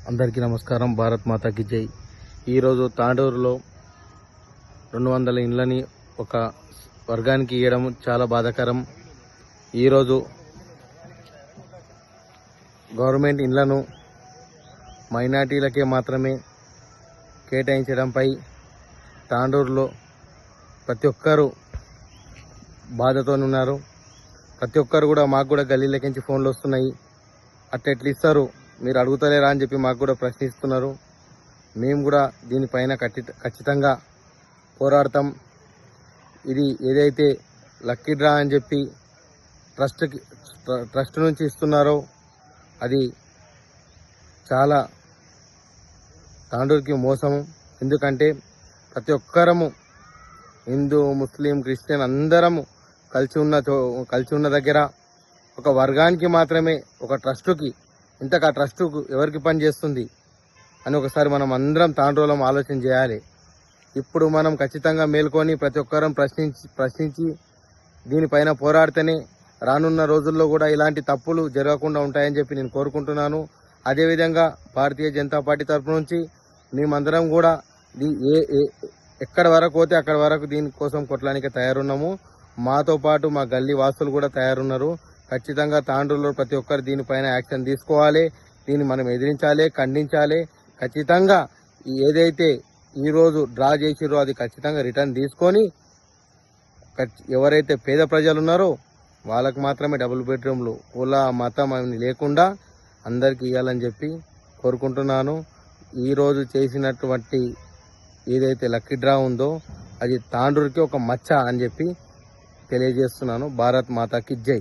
అందరికీ నమస్కారం. భారత్ మాతాకి జై. ఈరోజు తాండూరులో 200 ఇండ్లని ఒక వర్గానికి ఇవ్వడం చాలా బాధాకరం. ఈరోజు గవర్నమెంట్ ఇండ్లను మైనార్టీలకే మాత్రమే కేటాయించడంపై తాండూరులో ప్రతి ఒక్కరూ బాధతోనున్నారు. ప్రతి ఒక్కరు కూడా మాకు కూడా గల్లీలకించి ఫోన్లు వస్తున్నాయి, అట్లా ఇస్తారు, మీరు అడుగుతలేరా అని చెప్పి మాకు కూడా ప్రశ్నిస్తున్నారు. మేము కూడా దీనిపైన ఖచ్చితంగా పోరాడతాం. ఇది ఏదైతే లక్కీ డ్రా అని చెప్పి ట్రస్ట్ నుంచి ఇస్తున్నారో అది చాలా తాండూరుకి మోసము. ఎందుకంటే ప్రతి ఒక్కరము హిందూ, ముస్లిం, క్రిస్టియన్ అందరము కలిసి ఉన్న దగ్గర ఒక వర్గానికి మాత్రమే, ఒక ట్రస్టుకి, ఇంతకు ఆ ట్రస్టుకు ఎవరికి పని చేస్తుంది అని ఒకసారి మనం అందరం తాండూరులో ఆలోచన చేయాలి. ఇప్పుడు మనం ఖచ్చితంగా మేల్కొని ప్రతి ఒక్కరం ప్రశ్నించి దీనిపైన పోరాడితేనే రానున్న రోజుల్లో కూడా ఇలాంటి తప్పులు జరగకుండా ఉంటాయని చెప్పి నేను కోరుకుంటున్నాను. అదేవిధంగా భారతీయ జనతా పార్టీ తరఫు నుంచి మేమందరం కూడా ఎక్కడి వరకు పోతే అక్కడి వరకు దీనికోసం కొట్టడానికి తయారున్నాము. మాతో పాటు మా గల్లీ వాసులు కూడా తయారున్నారు. ఖచ్చితంగా తాండూరులో ప్రతి ఒక్కరు దీనిపైన యాక్షన్ తీసుకోవాలి. దీన్ని మనం ఎదిరించాలి, ఖండించాలి. ఖచ్చితంగా ఏదైతే ఈరోజు డ్రా చేసిరో అది ఖచ్చితంగా రిటర్న్ తీసుకొని ఎవరైతే పేద ప్రజలు ఉన్నారో వాళ్ళకు మాత్రమే డబుల్ బెడ్రూమ్లు, కుల మతం అని లేకుండా అందరికీ ఇవ్వాలని చెప్పి కోరుకుంటున్నాను. ఈరోజు చేసినటువంటి ఏదైతే లక్కీ డ్రా ఉందో అది తాండూరుకి ఒక మచ్చ అని చెప్పి తెలియజేస్తున్నాను. భారత్ మాతాకి జై.